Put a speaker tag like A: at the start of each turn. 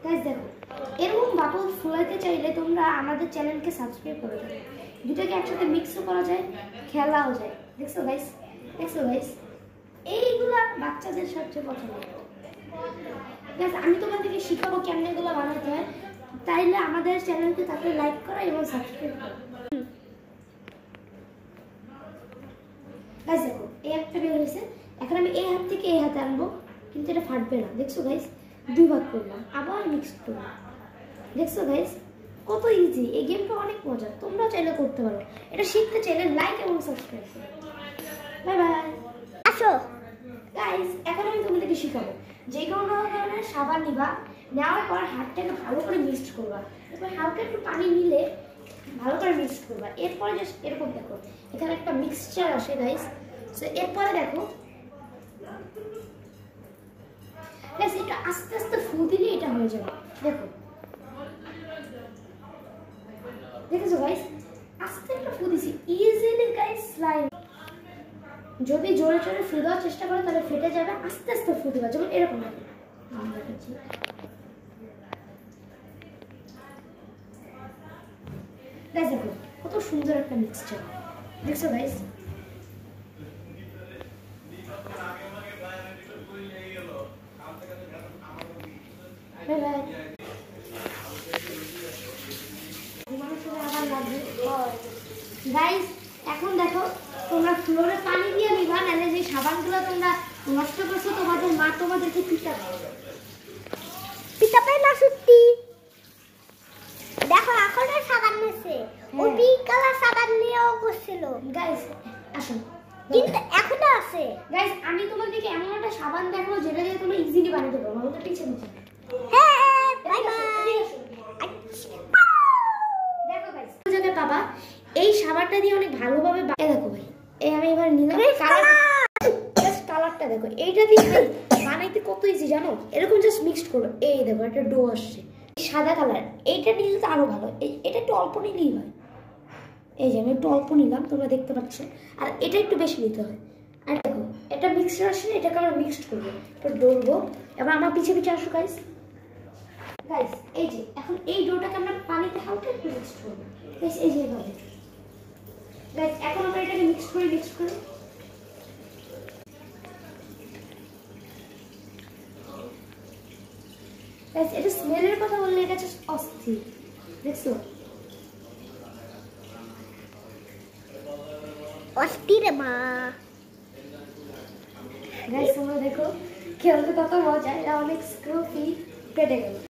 A: Guys দেখো, এরকম bubble ফুলাইতে চাইলে তোমরা আমাদের চ্যানেলকে সাবস্ক্রাইব করে দেবে। দুটাকে একসাথে মিক্সও করা যায়, খেলাও যায়। দেখছো গাইস, দেখছো গাইস, এইগুলা বাচ্চাদের সবচেয়ে পছন্দ। গাইস আমি তোমাদেরকে শিখাবো কেমনে এগুলো বানাতে হয়, তাইলে আমাদের চ্যানেলকে তারপরে লাইক করা এবং সাবস্ক্রাইব করা। গাইস দেখো, এই একটা বের হয়েছে। এখন আমি এই হাত থেকে এই হাতে আনবো, কিন্তু এটা ফাটবে না। দেখছো গাইস, দুই ভাগ করলাম, আবার মিক্স করলাম। দেখছো গাইস, কত ইজি। এই গেমটা অনেক মজা, তোমরা চাইলে করতে পারো। এটা শিখতে চাইলে লাইক এবং সাবস্ক্রাইব করো। Bye bye.
B: আসো
A: গাইস, এখন আমি তোমাদেরকে শিখাবো। যে কোনো ধরনের সাবান নিবা, নেওয়ার পর হাতটাকে ভালো করে মিক্স করবা। এরপর হালকা একটু পানি নিলে ভালো করে মিক্স করবা। এরপরে জাস্ট এরকম দেখো, এখানে একটা মিক্সচার আসে গাইস। সো এরপরে দেখো গাইস, এটা আস্তে আস্তে ফু দিলে এটা হয়ে যাবে। দেখো, দেখেছো গাইস, আস্তে একটা ফু দিছি ইজিলি গাইস। স্লাইম যদি জোরে জোরে ফু দেওয়ার চেষ্টা করো তাহলে ফেটে যাবে। আস্তে আস্তে ফু দিবা, যেমন এরকম হবে। গাইস দেখো, কত সুন্দর একটা মিক্সচার। দেখছো গাইস, বাই বাই। গাইস এখন দেখো, তোমরা ফ্লোরে পানি দিয়ে নিবা, নাহলে যে সাবানগুলো তোমরা নষ্ট করছো তোমাদের মা তোমাদেরকে পিটাবে।
B: পিতাপে না সত্যি দেখো এখন সাবান নিছে ও পিঙ্ক কালার সাবান নিয়েও করছিল
A: গাইস আসো,
B: কিন্তু এখনো আছে।
A: গাইস আমি তোমাদেরকে এমন একটা সাবান দেখাবো যেটা দিয়ে তোমরা ইজিলি বানাতে পারো। আমাদের পিছে পিছে
B: হ্যাঁ বাই বাই।
A: দেখো গাইস, জায়গায় পাবা এই সাবানটা দিয়ে অনেক ভালোভাবে দেখো ভাই, এই আমি এবার নিলাম জাস্ট কালারটা দেখো। এইটা দিয়ে বানাইতে কত ইজি জানো। এরকম জাস্ট মিক্সড করো, এই দেখো একটা ডো আসছে সাদা কালার। এইটা নিলে তো আরো ভালো, এটা একটু অল্প নিলেই হয়। এই যে আমি একটু অল্প নিলাম, তোমরা দেখতে পাচ্ছ। আর এটা একটু বেশি নিতে হয়। আর দেখো এটা মিক্সচার আসছে, এটাকে আমরা মিক্সড করবো, এটা ডলবো। এবার আমার পিছে পিছে আসো গাইস। গাইস এই যে এখন এই ডোটাকে আমরা পানিতে হালকা একটু মিক্সড করবো। গাইস এই যে এভাবে। গাইস এখন আমরা এটাকে মিক্স করি। গাইস এটা স্মেলের কথা বললে এটা জাস্ট অস্থির। দেখছো
B: অস্থির মা।
A: গাইস তোমরা দেখো খেলতে কত মজা। এটা অনেক স্ক্রুপি, কেটে গেল।